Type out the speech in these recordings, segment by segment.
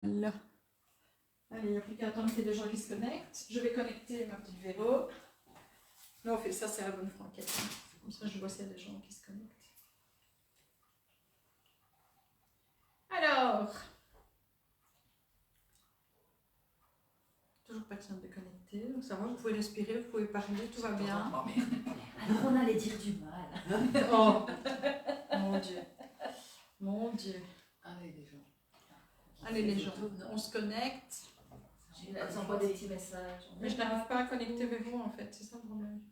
Là. Allez, il n'y a plus qu'à attendre qu'il y ait des gens qui se connectent. Je vais connecter ma petite Véro. Là, on fait ça, c'est la bonne franquette. Comme ça, je vois s'il y a des gens qui se connectent. Alors, toujours personne de connecté, donc ça va, vous pouvez respirer, vous pouvez parler, tout va bien. Alors on allait dire du mal. Oh, mon Dieu. Mon Dieu. Allez les gens. Allez les gens, on se connecte. Elles envoient des petits messages. Mais je n'arrive pas à connecter Véro en fait, c'est ça le problème.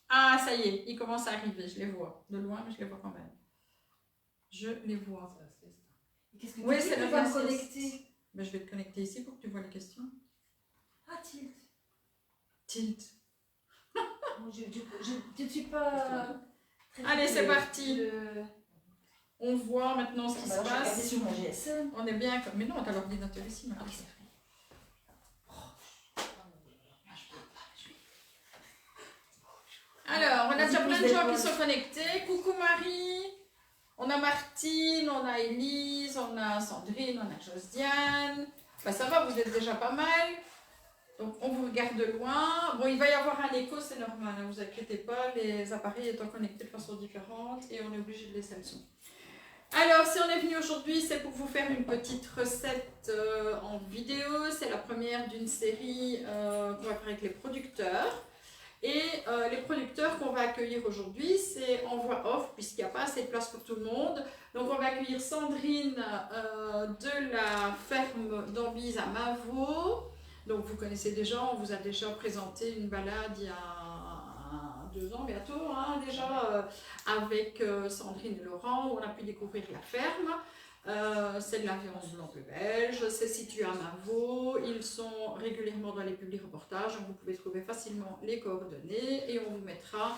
Ah, ça y est, ils commencent à arriver, je les vois. De loin, mais je les vois quand même. Je les vois. Qu'est-ce que Oui, tu c'est dis, le tu vas me 26. connecter. Mais je vais te connecter ici pour que tu vois les questions. Ah, tilt. Tilt. Je ne suis pas... Allez, c'est parti. On voit maintenant ce qui se passe. Sur mon GSM. On est bien comme... Mais non, t'as l'ordinateur ici maintenant. Alors, on a déjà plein de gens qui sont connectés. Coucou Marie. On a Martine, on a Élise, on a Sandrine, on a Josiane. Ben, ça va, vous êtes déjà pas mal. Donc, on vous regarde de loin. Bon, il va y avoir un écho, c'est normal, ne vous inquiétez pas. Les appareils étant connectés de façon différente et on est obligé de laisser le son. Alors, si on est venu aujourd'hui, c'est pour vous faire une petite recette en vidéo. C'est la première d'une série qu'on va faire avec les producteurs. Et les producteurs qu'on va accueillir aujourd'hui, c'est en voix off, puisqu'il n'y a pas assez de place pour tout le monde. Donc, on va accueillir Sandrine de la ferme d'Ambise à Mavaux. Donc, vous connaissez déjà, on vous a déjà présenté une balade il y a 2 ans bientôt, hein, déjà, avec Sandrine et Laurent, où on a pu découvrir la ferme. C'est de la viande blanc-belge, c'est situé à Mavaux, ils sont régulièrement dans les publics reportages, donc vous pouvez trouver facilement les coordonnées et on vous mettra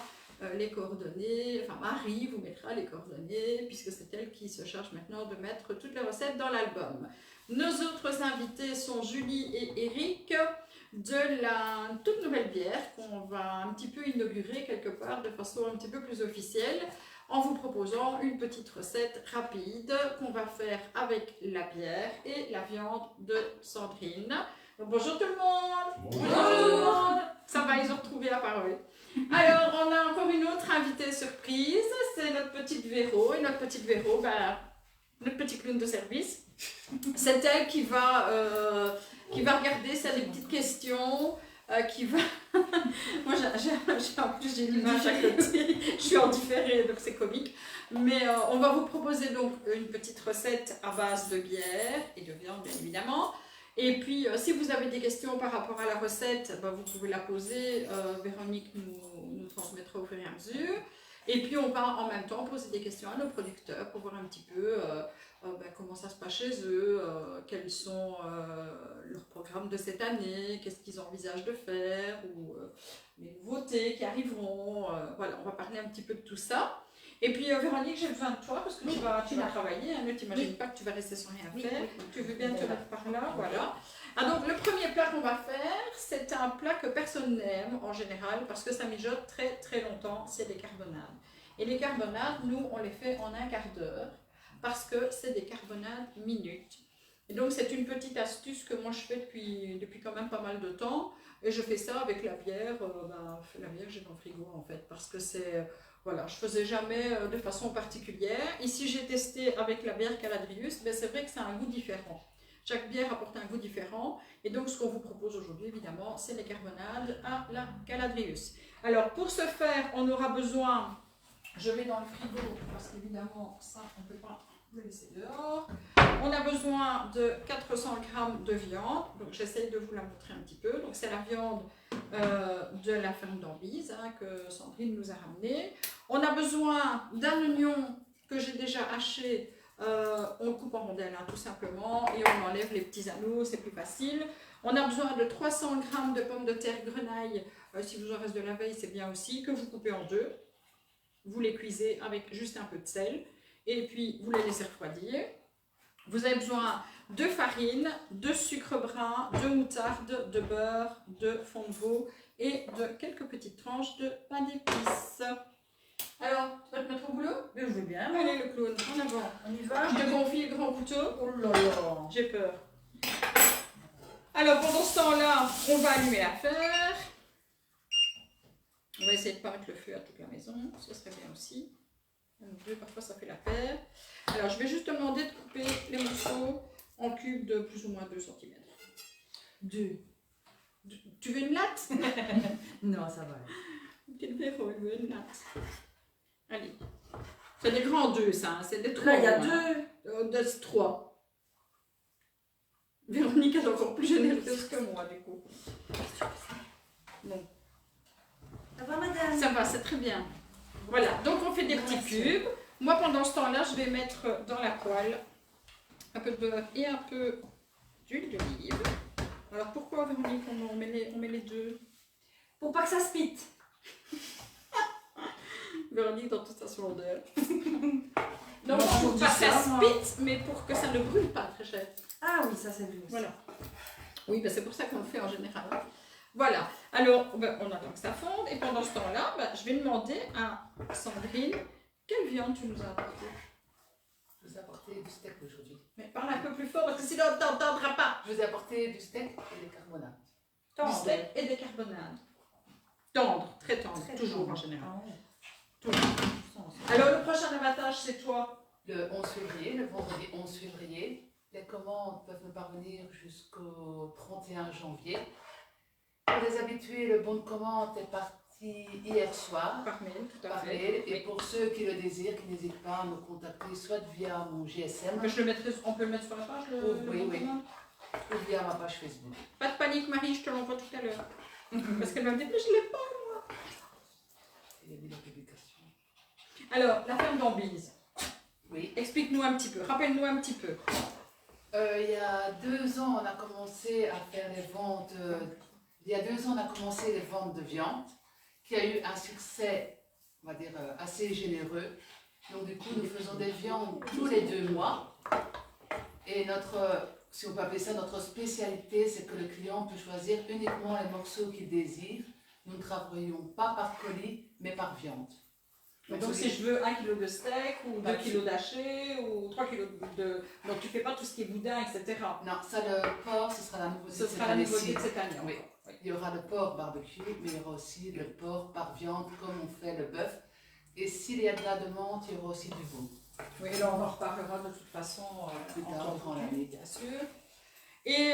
les coordonnées, enfin Marie vous mettra les coordonnées puisque c'est elle qui se charge maintenant de mettre toutes les recettes dans l'album. Nos autres invités sont Julie et Eric de la toute nouvelle bière qu'on va un petit peu inaugurer quelque part de façon un petit peu plus officielle, en vous proposant une petite recette rapide qu'on va faire avec la bière et la viande de Sandrine. Donc, bonjour tout le monde. Bonjour. Ça va, ils ont retrouvé la parole. Alors, on a encore une autre invitée surprise, c'est notre petite Véro. Et notre petite Véro, notre petit clown de service, c'est elle qui va regarder, ça des petites questions, qui va... Moi, en plus, j'ai l'image à côté, je suis en différé, donc c'est comique. Mais on va vous proposer donc une petite recette à base de bière et de viande, bien évidemment. Et puis, si vous avez des questions par rapport à la recette, vous pouvez la poser. Véronique nous transmettra au fur et à mesure. Et puis, on va en même temps poser des questions à nos producteurs pour voir un petit peu comment ça se passe chez eux, quels sont leurs programmes de cette année, qu'est-ce qu'ils envisagent de faire, ou les nouveautés qui arriveront. Voilà, on va parler un petit peu de tout ça. Et puis Véronique, j'ai besoin de toi parce que tu vas travailler, hein, ne t'imagine pas que tu vas rester sans rien faire. Tu veux bien te mettre par là, voilà. Ah, donc le premier plat qu'on va faire, c'est un plat que personne n'aime en général parce que ça mijote très très longtemps, c'est des carbonades. Et les carbonades, nous, on les fait en 1/4 d'heure parce que c'est des carbonades minutes. Et donc c'est une petite astuce que moi je fais depuis quand même pas mal de temps. Et je fais ça avec la bière, la bière j'ai dans le frigo en fait, parce que c'est... Voilà, je ne faisais jamais de façon particulière. Ici, j'ai testé avec la bière Caladrius, mais c'est vrai que c'est un goût différent. Chaque bière apporte un goût différent. Et donc, ce qu'on vous propose aujourd'hui, évidemment, c'est les carbonades à la Caladrius. Alors, pour ce faire, on aura besoin... Je vais dans le frigo, parce qu'évidemment, ça, on ne peut pas le laisser dehors. On a besoin de 400 g de viande. Donc, j'essaye de vous la montrer un petit peu. Donc, c'est la viande de la ferme d'Ambise que Sandrine nous a ramené. On a besoin d'un oignon que j'ai déjà haché, on le coupe en rondelles tout simplement et on enlève les petits anneaux, c'est plus facile. On a besoin de 300 g de pommes de terre grenaille, si vous en reste de la veille c'est bien aussi, que vous coupez en 2. Vous les cuisez avec juste un peu de sel et puis vous les laissez refroidir. Vous avez besoin de farine, de sucre brun, de moutarde, de beurre, de fond de veau et de quelques petites tranches de pain d'épices. Alors, tu vas te mettre au boulot? Mais je veux bien. Allez, le clown, en avant. On y va. Je te confie le grand couteau. Oh là là. J'ai peur. Alors, pendant ce temps-là, on va allumer l'affaire. On va essayer de ne pas mettre le feu à toute la maison. Ce serait bien aussi. Un ou deux, parfois ça fait la paire. Alors, je vais juste te demander de couper les morceaux en cubes de plus ou moins 2 cm. 2. Tu veux une latte? Non, ça va. Quel verre, il veut une latte. Allez. C'est des grands 2, ça. Hein. C'est des 3. Là, il y a hein. 2. C'est 3. Véronique est encore plus généreuse que moi, du coup. Bon. Ça va, madame? Ça va, c'est très bien. Voilà, donc on fait des petits cubes. Moi, pendant ce temps-là, je vais mettre dans la poêle un peu de beurre et un peu d'huile d'olive. Alors, pourquoi, Véronique, on met les deux? Pour pas que ça se pite. Véronique dans toute sa splendeur. Non, Non, je pour dis pas que ça ça, se moi. pite, mais pour que ça ne brûle pas, très cher. Ah oui, ça c'est bien. Voilà. Oui, ben c'est pour ça qu'on le fait en général. Voilà. Alors, ben, on attend que ça fonde. Et pendant ce temps-là, ben, je vais demander à Sandrine, quelle viande tu nous as apportée? Je vous ai apporté du steak aujourd'hui. Mais parle un peu plus fort parce que sinon on ne t'entendra pas. Je vous ai apporté du steak et des carbonades. Du steak et des carbonades. Tendre, très tendre, toujours en général. Ah ouais. Toujours. Alors, le prochain abattage, c'est toi. Le 11 février, le vendredi 11 février. Les commandes peuvent me parvenir jusqu'au 31 janvier. Pour les habitués, le bon de commande est parti hier soir. Par mail, tout à Par fait. mail. Et Oui. pour ceux qui le désirent, qui n'hésitent pas à me contacter soit via mon GSM On peut le mettre sur la page, le Oui, bon de oui. commande. ou via ma page Facebook. Pas de panique, Marie, je te l'envoie tout à l'heure. Parce qu'elle va me dire, mais je l'ai pas. Il y a mis la publication. Alors, la ferme d'Ambise. Oui. Explique-nous un petit peu, rappelle-nous un petit peu. Il y a 2 ans, on a commencé à faire les ventes. Il y a 2 ans, on a commencé les ventes de viande, qui a eu un succès, on va dire, assez généreux. Donc du coup, nous faisons des viandes tous les 2 mois. Et si on peut appeler ça notre spécialité, c'est que le client peut choisir uniquement les morceaux qu'il désire. Nous ne travaillons pas par colis, mais par viande. Donc si je veux 1 kg de steak, ou 2 kg d'haché, ou 3 kg de... Donc tu fais pas tout ce qui est boudin, etc. Non, ça le porc, ce sera la nouveauté Ce de cette sera la année-ci. nouveauté de cette année. Oui. encore. Oui. Il y aura le porc barbecue, mais il y aura aussi le porc par viande, comme on fait le bœuf. Et s'il y a de la demande, il y aura aussi du veau. Oui, là on en reparlera de toute façon Plus en tard, temps durant voulu, l'année. bien sûr. Et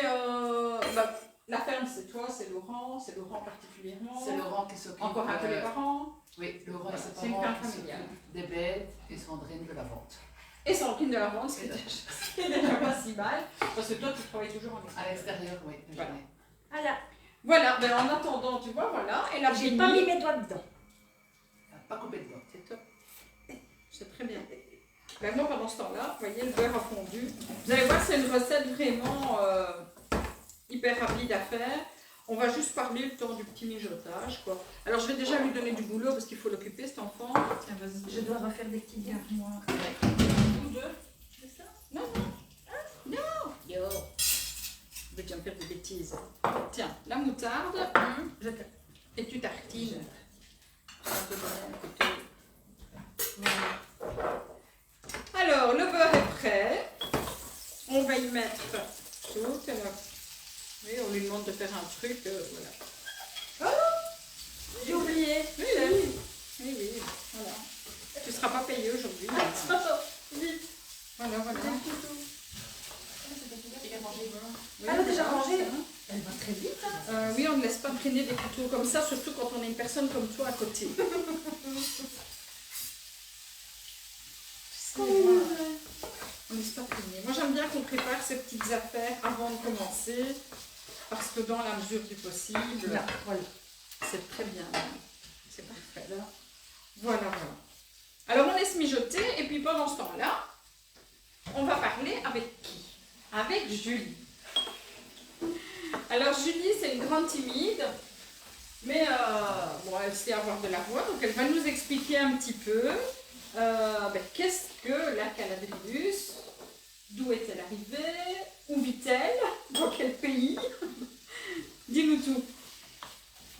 la ferme, c'est toi, c'est Laurent particulièrement. C'est Laurent qui s'occupe. Encore un peu les parents. Oui, Laurent Voilà, et ses c'est une parents ferme qui familiale. s'occupent des bêtes et Sandrine de la vente. Et Sandrine de la vente, ce qui est déjà pas si mal. Parce que toi, tu travailles toujours en À extérieur. l'extérieur, oui. la Voilà. journée. Voilà. Voilà, ben en attendant, tu vois, voilà. Et la J'ai pas mis mes doigts dedans. Pas coupé de dents. C'est top. C'est très bien. Ben moi, pendant ce temps-là, vous voyez, le beurre a fondu. Vous allez voir, c'est une recette vraiment hyper rapide à faire. On va juste parler le temps du petit mijotage, quoi. Alors, je vais déjà lui donner du boulot parce qu'il faut l'occuper, cet enfant. Tiens, vas-y. Je dois refaire des petits gaffes, moi. Ou deux. C'est ça? Non, non. Non. Yo. Je vais déjà me faire des bêtises. Tiens, la moutarde. Et tu tartines. Ça va te donner un côté. Voilà. Alors, le beurre est prêt. On va y mettre tout. Oui, on lui demande de faire un truc. Voilà. J'ai oublié. Oui, oui. Oui, oui. Voilà. Tu ne seras pas payé aujourd'hui. Vite. Voilà, voilà. Oui, Elle a déjà voilà, mangé. c'est bon. Elle va très vite, hein. Oui, on ne laisse pas traîner des couteaux comme ça, surtout quand on a une personne comme toi à côté. On ne laisse pas traîner. Moi, j'aime bien qu'on prépare ces petites affaires avant de commencer, parce que dans la mesure du possible, Là, voilà. c'est très bien. C'est parfait. Là. Voilà, voilà. Alors, on laisse mijoter, et puis pendant ce temps-là, on va parler avec qui? Avec Julie. Alors, Julie, c'est une grande timide, mais bon, elle sait avoir de la voix, donc elle va nous expliquer un petit peu qu'est-ce que la caladrius, d'où est-elle arrivée, où vit-elle, dans quel pays. Dis-nous tout.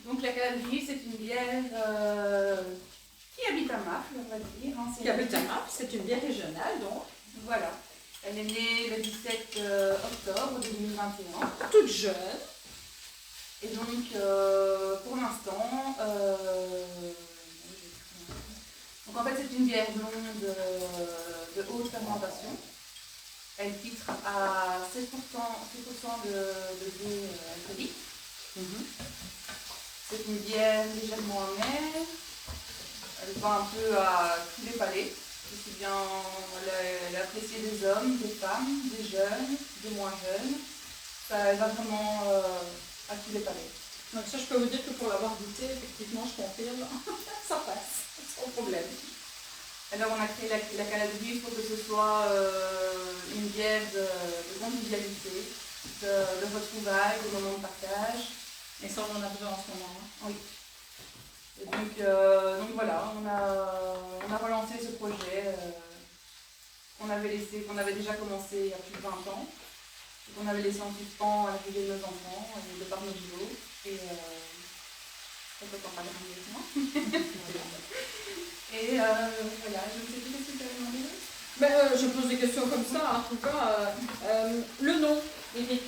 Donc la Caladrius, c'est une bière qui habite à Mafle, qui habite à Map. C'est une bière régionale, donc. Voilà. Elle est née le 17 octobre 2021. Toute jeune. Et donc, pour l'instant, donc en fait, c'est une bière blonde de haute fermentation. Elle filtre à 7% de degré alcoolique. C'est une bière légèrement amère. Elle va un peu à tous les palais. Aussi bien, elle est appréciée des hommes, des femmes, des jeunes, des moins jeunes. Ça, elle va vraiment à tous les palais. Donc ça, je peux vous dire que pour l'avoir goûté, effectivement, je confirme, ça passe, sans problème. Alors on a créé la caladerie pour que ce soit une bière de convivialité, de retrouvailles, de moments de partage. Et ça, on en a besoin en ce moment. Oui. Et donc voilà, on a relancé ce projet qu'on avait déjà commencé il y a plus de 20 ans, qu'on avait laissé en suspens à l'arrivée de nos enfants, de par nos boulots. Et on peut en parler mieux que moi. Et voilà, je ne sais plus ce que tu avais demandé. Je pose des questions comme ça, en tout cas. Le nom, Eric.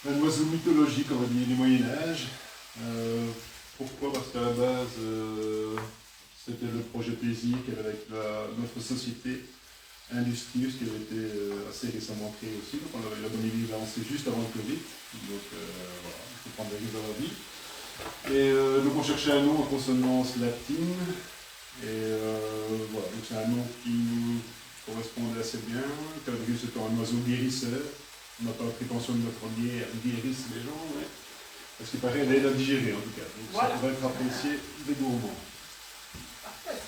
Un oiseau mythologique, on va dire, du Moyen-Âge. Pourquoi? Parce qu'à la base, c'était le projet plaisir qu'il y avait avec notre société Industrius qui avait été assez récemment créée aussi. Donc on avait la bonne idée de lancer juste avant le Covid. Donc voilà, il faut prendre des risques dans la vie. Et donc on cherchait un nom en consonance latine. Et voilà, donc c'est un nom qui nous correspondait assez bien. Caladrius étant un oiseau guérisseur. On n'a pas la prétention de notre bière guérisse les gens, mais parce qu'il paraît elle aide à digérer en tout cas. Donc voilà. Ça pourrait être apprécié des gourmands. Parfait.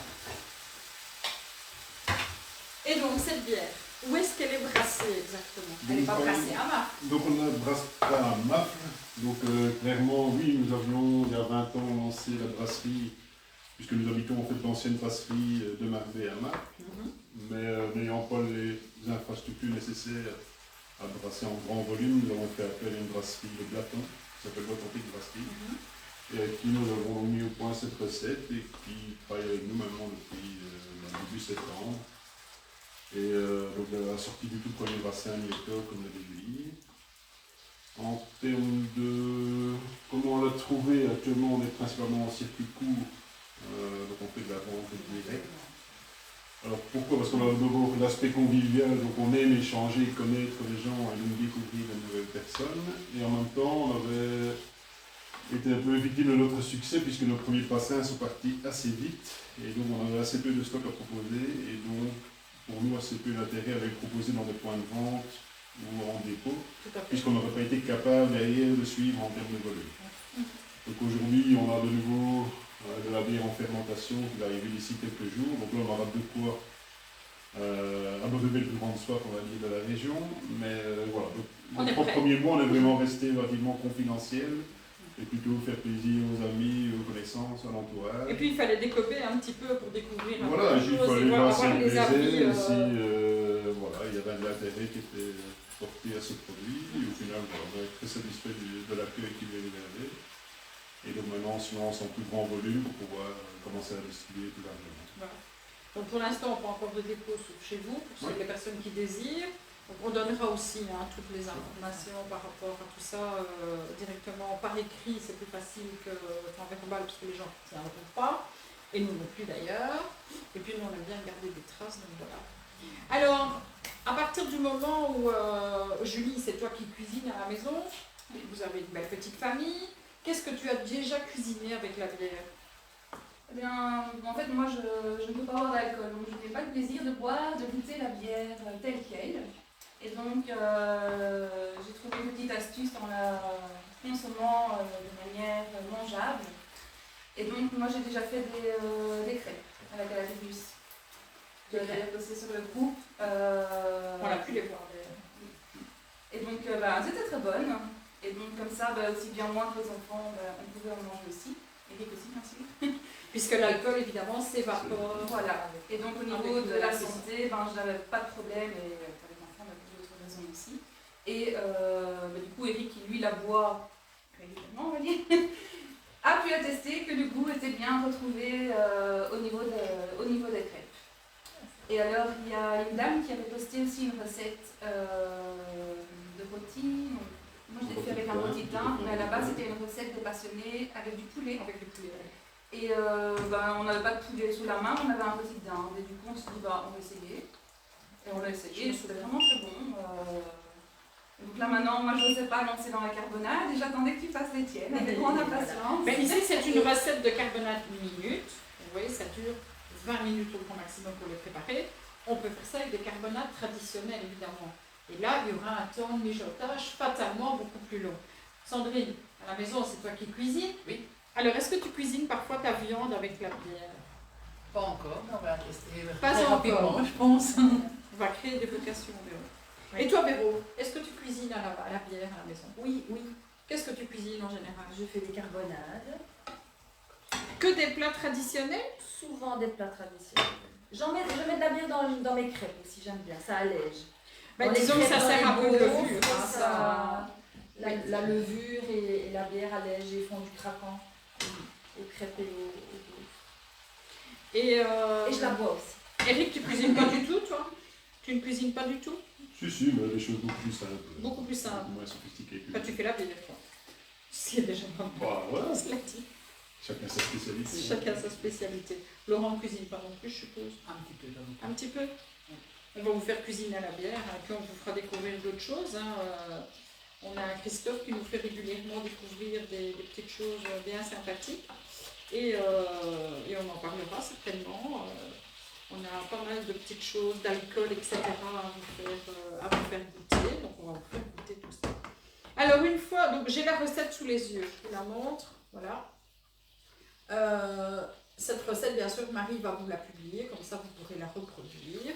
Et donc cette bière, où est-ce qu'elle est brassée exactement? Elle n'est pas brassée à Map. Donc on ne brasse pas à Map. Donc clairement, oui, nous avions il y a 20 ans lancé la brasserie, puisque nous habitons en fait l'ancienne brasserie de Marbet à Map, mais n'ayant pas les infrastructures nécessaires à brasser en grand volume, nous avons fait appel à une brasserie de Blaton, qui s'appelle l'Authentique Brasserie, et avec qui nous avons mis au point cette recette et qui travaille avec nous maintenant depuis début septembre. Et donc la sortie du tout premier bassin mi-octobre, comme l'avez vu. En termes de comment on l'a trouvé, actuellement on est principalement en circuit court, donc on fait de la vente directe. Alors pourquoi? Parce qu'on a d'abord l'aspect convivial, donc on aime échanger, connaître les gens et donc découvrir de nouvelles personnes. Et en même temps, on avait été un peu victime de notre succès puisque nos premiers bassins sont partis assez vite. Et donc on avait assez peu de stock à proposer et donc pour nous assez peu d'intérêt à les proposer dans des points de vente ou en dépôt, puisqu'on n'aurait pas été capable derrière de suivre en termes de volume. Donc aujourd'hui, on a de nouveau de la bière en fermentation qui va arriver d'ici quelques jours. Donc là, on aura de quoi abreuver le plus grande soif, on va dire, de la région. Mais voilà, donc, les 3 premiers mois, on est vraiment resté relativement confidentiel. Et plutôt faire plaisir aux amis, aux connaissances, à l'entourage. Et puis il fallait décoper un petit peu pour découvrir un voilà, peu de il choses fallait et voir voir les avis. voilà, il y avait de l'intérêt qui était porté à ce produit. Et au final, voilà, on est très satisfait de l'accueil qu'il avait réservé. Et donc maintenant, on se lance en plus grand volume pour pouvoir commencer à distribuer plus largement. Voilà. Donc pour l'instant, on prend encore de dépôt chez vous, pour les personnes qui désirent. Donc on donnera aussi toutes les informations par rapport à tout ça directement par écrit, c'est plus facile qu'en verbal parce que les gens ne tiendront pas, et nous non plus d'ailleurs. Et puis nous on aime bien garder des traces, donc voilà. Alors, à partir du moment où Julie, c'est toi qui cuisines à la maison, vous avez une belle petite famille, qu'est-ce que tu as déjà cuisiné avec la bière? Eh bien, en fait, moi je ne peux pas boire d'alcool, donc je n'ai pas le plaisir de boire, de goûter la bière telle qu'elle. Et donc, j'ai trouvé une petite astuce en la consommant de manière mangeable. Et donc, moi, j'ai déjà fait des crêpes à la Calabrius. J'ai d'ailleurs bossé sur le groupe. On a pu les voir d'ailleurs. Et donc, c'était très bonne. Et donc, comme ça, aussi bien moi que les enfants, on pouvait en manger aussi. Eric aussi, bien sûr. Puisque l'alcool, évidemment, s'évapore. Voilà. Et donc, au niveau de la santé, je n'avais pas de problème. Et, aussi. Et du coup, Eric, lui, la boit régulièrement, on va dire. a pu attester que le goût était bien retrouvé au niveau des crêpes. Et alors, il y a une dame qui avait posté aussi une recette de rôti. Moi, je l'ai fait avec un rôti de dinde, mais à la base, c'était une recette de passionnée avec du poulet. Avec le poulet. Et on n'avait pas de poulet sous la main, on avait un rôti de dinde. Et du coup, on s'est dit, on va essayer. Et on l'a essayé, c'était vraiment très bon. Donc là maintenant, moi je ne sais pas lancer dans la carbonade et j'attendais que tu fasses les tiennes avec grande impatience. Mais ici c'est une recette de carbonade minute. Vous voyez, ça dure 20 minutes au grand maximum pour le préparer. On peut faire ça avec des carbonades traditionnelles évidemment. Et là, il y aura un temps de mijotage fatalement beaucoup plus long. Sandrine, à la maison, c'est toi qui cuisines. Oui. Alors, est-ce que tu cuisines parfois ta viande avec la bière? Pas encore, mais on va tester Pas très encore. rapidement, je pense. On va créer des vocations, Véro. Oui. Et toi, Véro, est-ce que tu cuisines à la bière à la maison? Oui, oui. Qu'est-ce que tu cuisines en général? Je fais des carbonades, Que des plats traditionnels? souvent des plats traditionnels. Je mets de la bière dans mes crêpes aussi, j'aime bien, ça allège. Bah, Dans les disons que ça crêpes, sert dans un les peu de gaufres, levure. Hein, ça... La levure et la bière allègent et font du craquant aux crêpes et aux gaufres. Et Et je la bois aussi. Eric, tu cuisines pas du tout, toi? Tu ne cuisines pas du tout? Si, mais des choses beaucoup plus simples. Beaucoup plus simples. Moins sophistiquées. Bah, tu fais la bière, toi. Ce qui est déjà pas mal. Bah, voilà. Cela dit. Chacun sa spécialité. Chacun sa spécialité. Laurent ne cuisine pas non plus, je suppose. Un petit peu, j'avoue. Un petit peu. On va vous faire cuisiner à la bière, et puis on vous fera découvrir d'autres choses. Hein. On a Christophe qui nous fait régulièrement découvrir des petites choses bien sympathiques. Et on en parlera certainement. On a pas mal de petites choses, d'alcool, etc. à vous faire goûter. Donc on va vous faire goûter tout ça. Alors une fois, donc j'ai la recette sous les yeux. Je vous la montre. Voilà. Cette recette, bien sûr, Marie va vous la publier, comme ça vous pourrez la reproduire.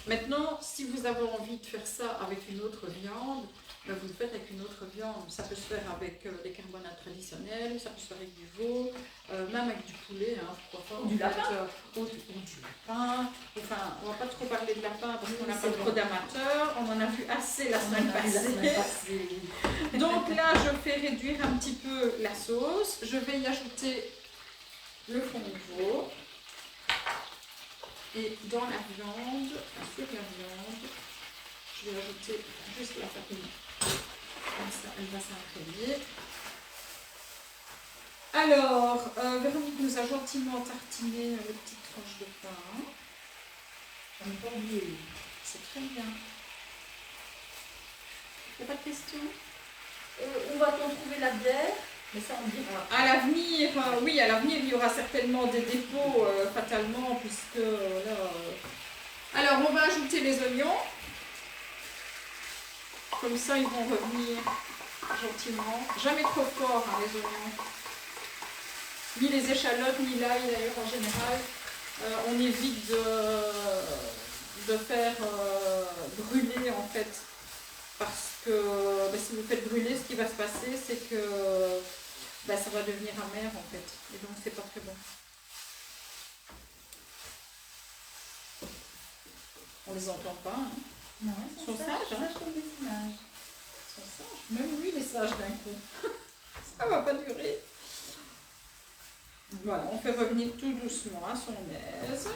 Maintenant, si vous avez envie de faire ça avec une autre viande, ben vous le faites avec une autre viande. Ça peut se faire avec des carbonades traditionnelles, ça peut se faire avec du veau, même avec du poulet, hein, pourquoi pas. Ou du lapin. Ou du lapin. Enfin, on va pas trop parler de lapin parce qu'on n'a c'est pas trop bon. d'amateurs. On en a vu assez la On semaine en a vu la passée. semaine passée. Donc là, je fais réduire un petit peu la sauce. Je vais y ajouter le fond de veau. Et dans la viande, sur la viande, je vais ajouter juste la farine. Comme ça, elle va s'imprégner. Alors, Véronique nous a gentiment tartiné les petites tranches de pain. J'en ai pas oublié. C'est très bien. Il n'y a pas de questions? Où va-t-on trouver la bière? Mais ça, on dira. À l'avenir, oui, à l'avenir, il y aura certainement des dépôts, fatalement, puisque là... Alors, on va ajouter les oignons. Comme ça, ils vont revenir gentiment. Jamais trop fort, hein, les oignons. Ni les échalotes, ni l'ail, d'ailleurs, en général. On évite de faire brûler, en fait. Parce que si vous faites brûler, ce qui va se passer, c'est que ça va devenir amer en fait. Et donc c'est pas très bon. On les entend pas. Hein. Non, Ils sont sages, hein. comme des images. Ils sont sages. Même lui, il est sage d'un coup. Ça va pas durer. Voilà, on fait revenir tout doucement à son aise.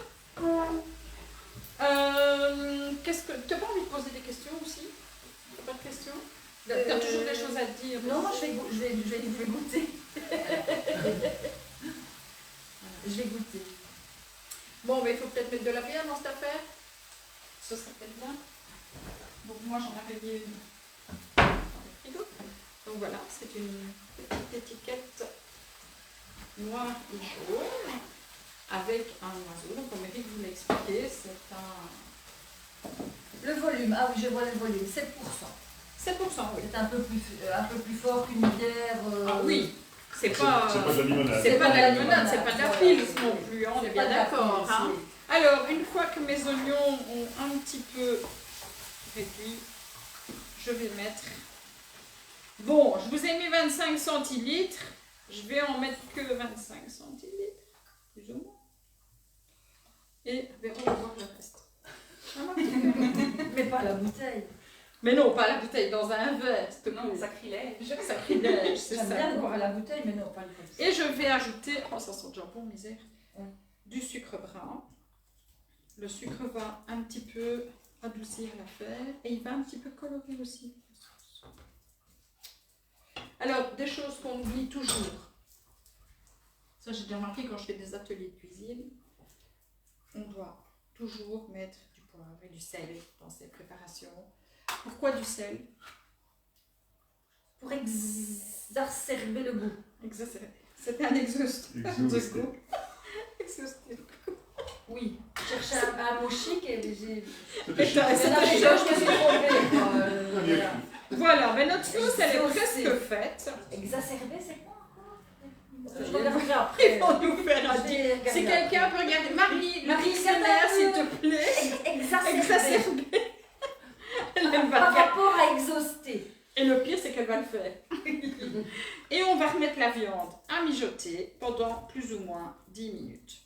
Qu'est-ce que... Tu n'as pas envie de poser des questions aussi? Pas de questions? Tu as toujours des choses à dire? Non, moi je vais goûter. Je vais goûter. Bon, il faut peut-être mettre de la bière dans cette affaire. Ce serait peut-être bien. Donc moi j'en avais mis une dans le frigo. Donc voilà, c'est une petite étiquette noire et jaune avec un oiseau. Donc comme Eric vous l'a expliqué, c'est un... Le volume, ah oui, je vois le volume, 7%. 7%, oui. C'est un peu plus fort qu'une bière. Ah oui, c'est pas... C'est pas de la limonade. C'est pas de la limonade, c'est pas de la Voilà. pils non plus, hein, on est C'est bien pas de la d'accord. pils, Hein. Alors, une fois que mes oignons ont un petit peu réduit, je vais mettre... Bon, je vous ai mis 25 centilitres, je vais en mettre que 25 centilitres, plus ou moins. Et Véro va voir le reste. Mais pas la bouteille. Mais non, pas la bouteille, dans un verre. s'il te Non, plaît. sacrilège. Sacrilège, c'est J'aime ça. bien boire à la bouteille, mais non, pas le comme ça. Et je vais ajouter, oh ça sent déjà bon, misère, Ouais. du sucre brun. Le sucre va un petit peu adoucir l'affaire et il va un petit peu colorer aussi. Alors, des choses qu'on oublie toujours. Ça, j'ai déjà remarqué quand je fais des ateliers de cuisine. On doit toujours mettre du poivre et du sel dans ces préparations. Pourquoi du sel? Pour exacerber le goût. C'était un exhaustif. Exhaustif. Exhaustif. Oui, je cherchais un mot chic et j'ai... Et t'as- C'est la c'était- je me suis trompée. quoi. Voilà. Voilà, mais notre sauce, elle est Exhaustif. presque faite. Exacerber, c'est quoi encore? Ça y Je est. regarderai après. Ils vont nous faire un Je vais regarder Si après. quelqu'un peut regarder, Marie, le Marie, dictionnaire, s'il te plaît. Exacerber. Exacerbé. Elle va Par faire. rapport à exhauster. Et le pire, c'est qu'elle va le faire. Et on va remettre la viande à mijoter pendant plus ou moins 10 minutes.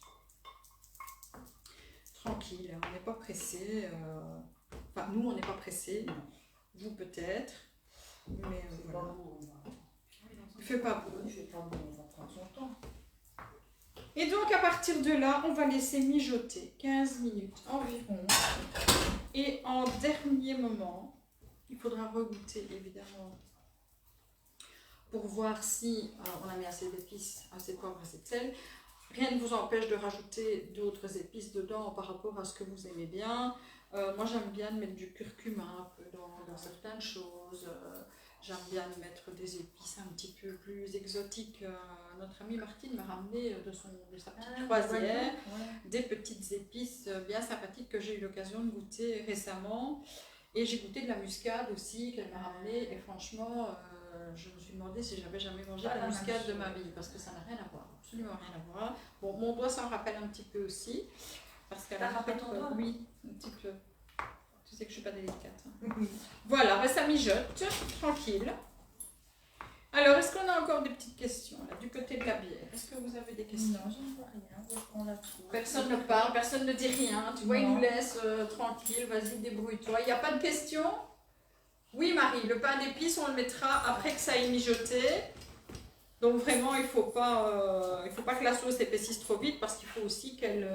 Tranquille, on n'est pas pressé. Enfin, nous, on n'est pas pressé. Vous, peut-être. Mais voilà. Il fait pas beau. Il fait pas beau, on va prendre son temps. Et donc, à partir de là, on va laisser mijoter 15 minutes environ. Et en dernier moment, il faudra regoûter, évidemment, pour voir si on a mis assez d'épices, assez de poivre, assez de sel. Rien ne vous empêche de rajouter d'autres épices dedans par rapport à ce que vous aimez bien. Moi, j'aime bien mettre du curcuma un peu dans certaines choses. J'aime bien mettre des épices un petit peu plus exotiques. Notre amie Martine m'a ramené de sa petite croisière des petites épices bien sympathiques que j'ai eu l'occasion de goûter récemment. Et j'ai goûté de la muscade aussi qu'elle m'a ramenée. Et franchement, je me suis demandé si j'avais jamais mangé de la muscade de ma vie. Parce que ça n'a rien à voir, absolument rien à voir. Bon, mon doigt s'en rappelle un petit peu aussi. Parce qu'elle T'as a rappelé ton doigt? Oui, un petit peu. Tu sais que je suis pas délicate. Hein. Voilà, ben ça mijote, tranquille. Alors, est-ce qu'on a encore des petites questions là, du côté de la bière? Est-ce que vous avez des questions? Non, je ne vois rien. On a tout. Personne ne parle, personne ne dit rien. Tu vois, il Non. nous laisse tranquille. Vas-y, débrouille-toi. Il n'y a pas de questions? Oui, Marie, le pain d'épices, on le mettra après que ça ait mijoté. Donc vraiment, il ne faut pas que la sauce épaississe trop vite parce qu'il faut aussi qu'elle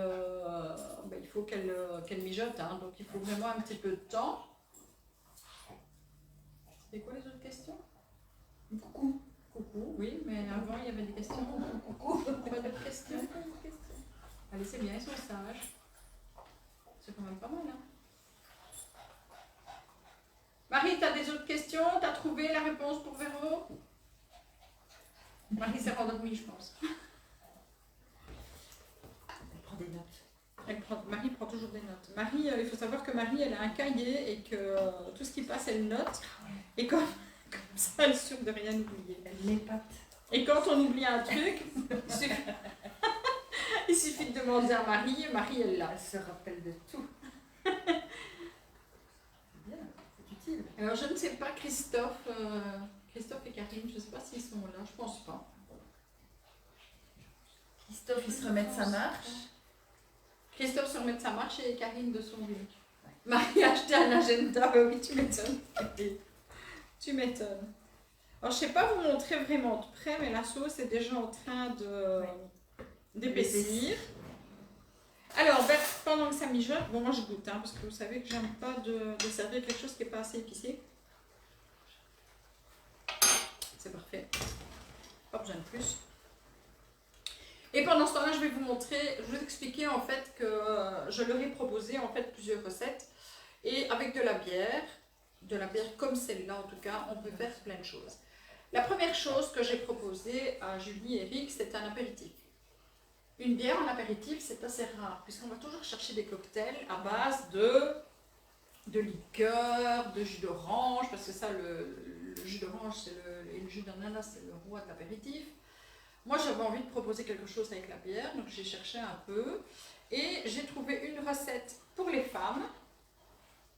qu'elle mijote. Hein. Donc il faut vraiment un petit peu de temps. C'était quoi les autres questions? Coucou. Coucou, oui, mais avant il y avait des questions. Coucou. Pas d'autres questions? Allez, c'est bien, ils sont sages. C'est quand même pas mal, hein? Marie, tu as des autres questions? Tu as trouvé la réponse pour Véro? Marie s'est rendormie, je pense. Elle prend des notes. Marie prend toujours des notes. Marie, il faut savoir que Marie, elle a un cahier et que tout ce qui passe, elle note. Et comme ça, elle est sûre de rien oublier. Elle l'épate. Et quand on oublie un truc, il suffit de demander à Marie. Marie, elle l'a. Elle se rappelle de tout. C'est bien, c'est utile. Alors, je ne sais pas, Christophe et Karine, je ne sais pas s'ils sont là, je pense pas. Christophe, il se remet de sa marche. Christophe se remet de sa marche et Karine de son lit. Marie a acheté un agenda, bah oui, tu m'étonnes. Tu m'étonnes. Alors, je ne sais pas vous montrer vraiment de près, mais la sauce est déjà en train d'épaissir. Alors, pendant que ça mijote, bon, moi je goûte, hein, parce que vous savez que j'aime pas de servir quelque chose qui n'est pas assez épicé. C'est parfait. Pas besoin de plus. Et pendant ce temps-là, je vais vous montrer, je vais vous expliquer en fait que je leur ai proposé en fait plusieurs recettes. Et avec de la bière comme celle-là en tout cas, on peut faire plein de choses. La première chose que j'ai proposée à Julie et Eric, c'est un apéritif. Une bière en apéritif, c'est assez rare, puisqu'on va toujours chercher des cocktails à base de liqueur, de jus d'orange, parce que ça, le jus d'orange et le jus d'ananas, c'est le roi de l'apéritif. Moi, j'avais envie de proposer quelque chose avec la bière, donc j'ai cherché un peu, et j'ai trouvé une recette pour les femmes,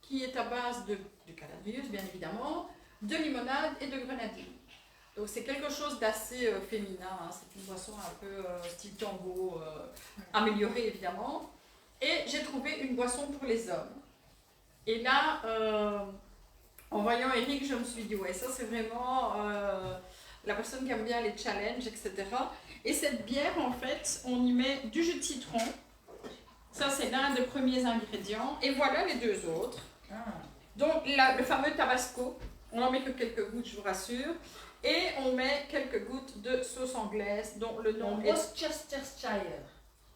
qui est à base de calabrius, bien évidemment, de limonade et de grenadine. Donc c'est quelque chose d'assez féminin, hein. C'est une boisson un peu style tango, améliorée évidemment. Et j'ai trouvé une boisson pour les hommes. Et là, En voyant Eric, je me suis dit, ouais, ça c'est vraiment la personne qui aime bien les challenges, etc. Et cette bière, en fait, on y met du jus de citron. Ça, c'est l'un des premiers ingrédients. Et voilà les deux autres. Donc, le fameux Tabasco. On n'en met que quelques gouttes, je vous rassure. Et on met quelques gouttes de sauce anglaise, dont le nom est... Worcestershire.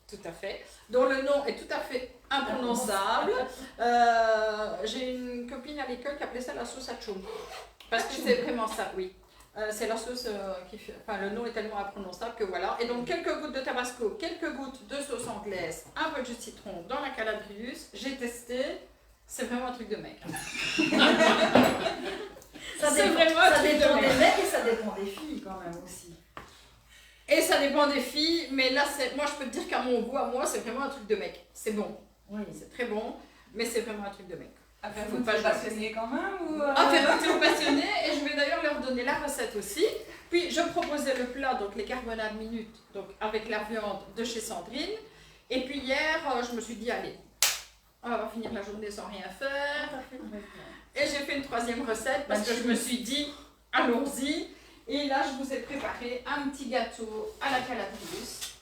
Tout à fait. Dont le nom est tout à fait imprononçable. J'ai une copine à l'école qui appelait ça la sauce à choum. Parce que c'est vraiment ça, oui. C'est la sauce qui fait... Enfin, le nom est tellement imprononçable que voilà. Et donc, quelques gouttes de Tabasco, quelques gouttes de sauce anglaise, un peu de jus de citron dans la Calabrius. J'ai testé. C'est vraiment un truc de mec. Ça C'est dépend, vraiment un ça truc de dépend des mec. mecs et ça dépend des filles quand même aussi. Et ça dépend des filles, mais là, moi, je peux te dire qu'à mon goût, à moi, c'est vraiment un truc de mec. C'est bon. Oui. C'est très bon, mais c'est vraiment un truc de mec. À faire Faut goûter pas aux passionnés quand même ou À faire goûter aux passionnés, et je vais d'ailleurs leur donner la recette aussi. Puis, je proposais le plat, donc les carbonades minutes, donc avec la viande de chez Sandrine. Et puis hier, je me suis dit, allez, on va finir la journée sans rien faire. Et j'ai fait une troisième recette parce que je me suis dit, allons-y. Et là, je vous ai préparé un petit gâteau à la Calabrius.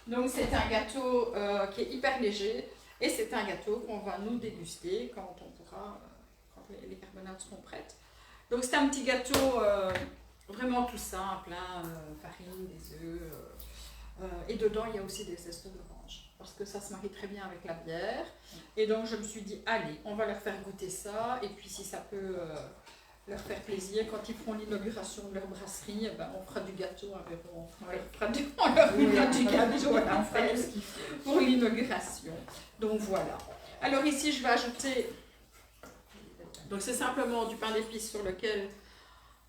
Donc, c'est un gâteau qui est hyper léger. Et c'est un gâteau qu'on va nous déguster quand on pourra, quand les carbonades seront prêtes. Donc, c'est un petit gâteau vraiment tout simple, hein, farine, des œufs. Et dedans, il y a aussi des zestes d'orange. Parce que ça se marie très bien avec la bière. Et donc, je me suis dit, allez, on va leur faire goûter ça. Et puis, si ça peut leur faire plaisir, quand ils feront l'inauguration de leur brasserie, eh ben, on fera du gâteau. On leur fera du gâteau à la fin pour l'inauguration. Donc, voilà. Alors, ici, je vais ajouter... Donc, c'est simplement du pain d'épices sur lequel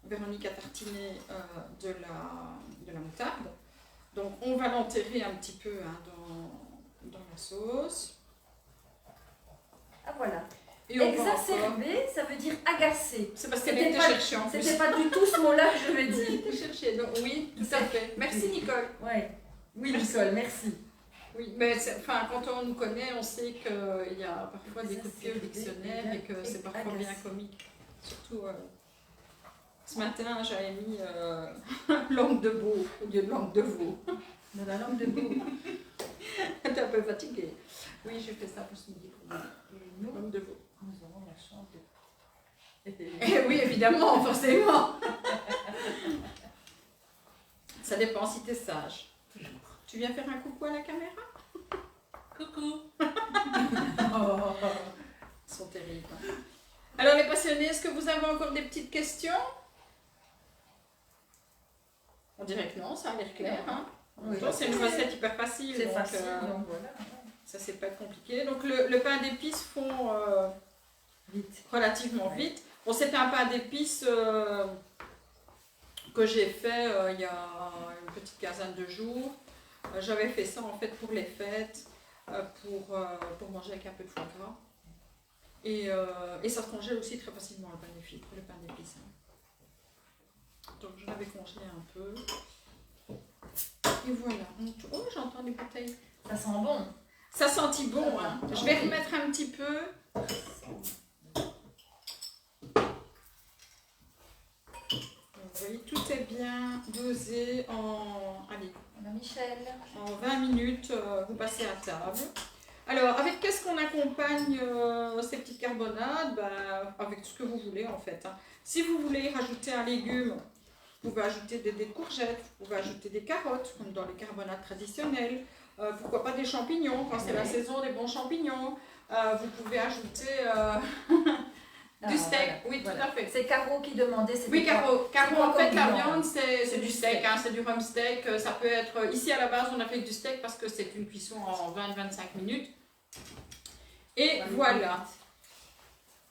Véronique a tartiné de la moutarde. Donc, on va l'enterrer un petit peu hein, dans la sauce. Ah voilà. Et on va encore- Exacerber, ça veut dire agacer. C'est parce qu'elle C'était était pas- cherchée en plus. C'était pas du tout ce mot-là que je me Elle dis. était cherchée, donc oui, tout à fait. Merci Nicole. Ouais. Oui, Nicole, merci. Oui, mais enfin, quand on nous connaît, on sait qu'il y a parfois des coups de pied au dictionnaire et que c'est parfois bien comique. Surtout, ce matin, j'avais mis langue de veau au lieu de langue de veau. De la langue de veau. T'es un peu fatiguée. Oui, j'ai fait ça pour ce midi. Langue de veau. Nous aurons la chance de... Eh oui, évidemment, forcément. Ça dépend si t'es sage. Toujours. Tu viens faire un coucou à la caméra? Coucou. Ils sont terribles. Alors les passionnés, est-ce que vous avez encore des petites questions? On dirait que non, ça a l'air clair. Hein? Oui. C'est une recette hyper facile. C'est donc, facile, donc voilà. ça, c'est pas compliqué. Donc le pain d'épices fond Vite. relativement vite. Bon, c'est un pain d'épices que j'ai fait il y a une petite quinzaine de jours. J'avais fait ça en fait pour les fêtes, pour manger avec un peu de foie gras. Et ça se congèle aussi très facilement le pain d'épices. Hein. Donc je l'avais congelé un peu. Et voilà. Oh, j'entends des bouteilles. Ça sent bon. Ça sentit bon. Hein. Je vais remettre un petit peu. Vous voyez, tout est bien dosé en... Allez, On a Michel. en 20 minutes, vous passez à table. Alors, avec qu'est-ce qu'on accompagne ces petites carbonades? Avec ce que vous voulez en fait. Hein. Si vous voulez rajouter un légume, vous pouvez ajouter des dés de courgettes, vous pouvez ajouter des carottes, comme dans les carbonades traditionnelles. Pourquoi pas des champignons, quand c'est la saison des bons champignons. Vous pouvez ajouter du steak, Voilà. oui, Voilà. tout à fait. C'est Caro qui demandait. c'était Oui, quoi- Caro, c'est quoi en fait, comme la viande? viande, c'est du steak, hein, c'est du rump steak. Ça peut être, ici à la base, on a fait du steak parce que c'est une cuisson en 20-25 minutes. Et voilà,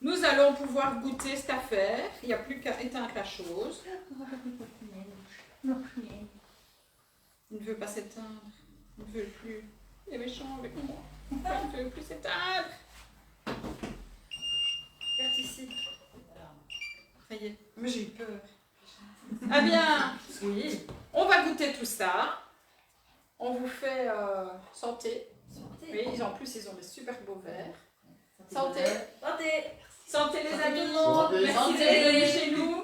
nous allons pouvoir goûter cette affaire. Il n'y a plus qu'à éteindre la chose. Il ne veut pas s'éteindre, il ne veut plus. Il est méchant avec moi. Il ne veut plus s'éteindre. Regarde ici. Ça y est, mais j'ai eu peur. Ah bien, Oui. on va goûter tout ça. On vous fait santé. Santé. Oui, en plus, ils ont des super beaux verres. Santé. Santé. Santé les amis. Santé. Merci d'être venus chez nous.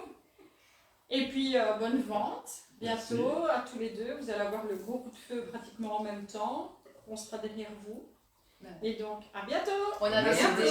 Et puis bonne vente. Bientôt à tous les deux. Vous allez avoir le gros coup de feu pratiquement en même temps. On sera derrière vous. Et donc à bientôt. On a Merci. des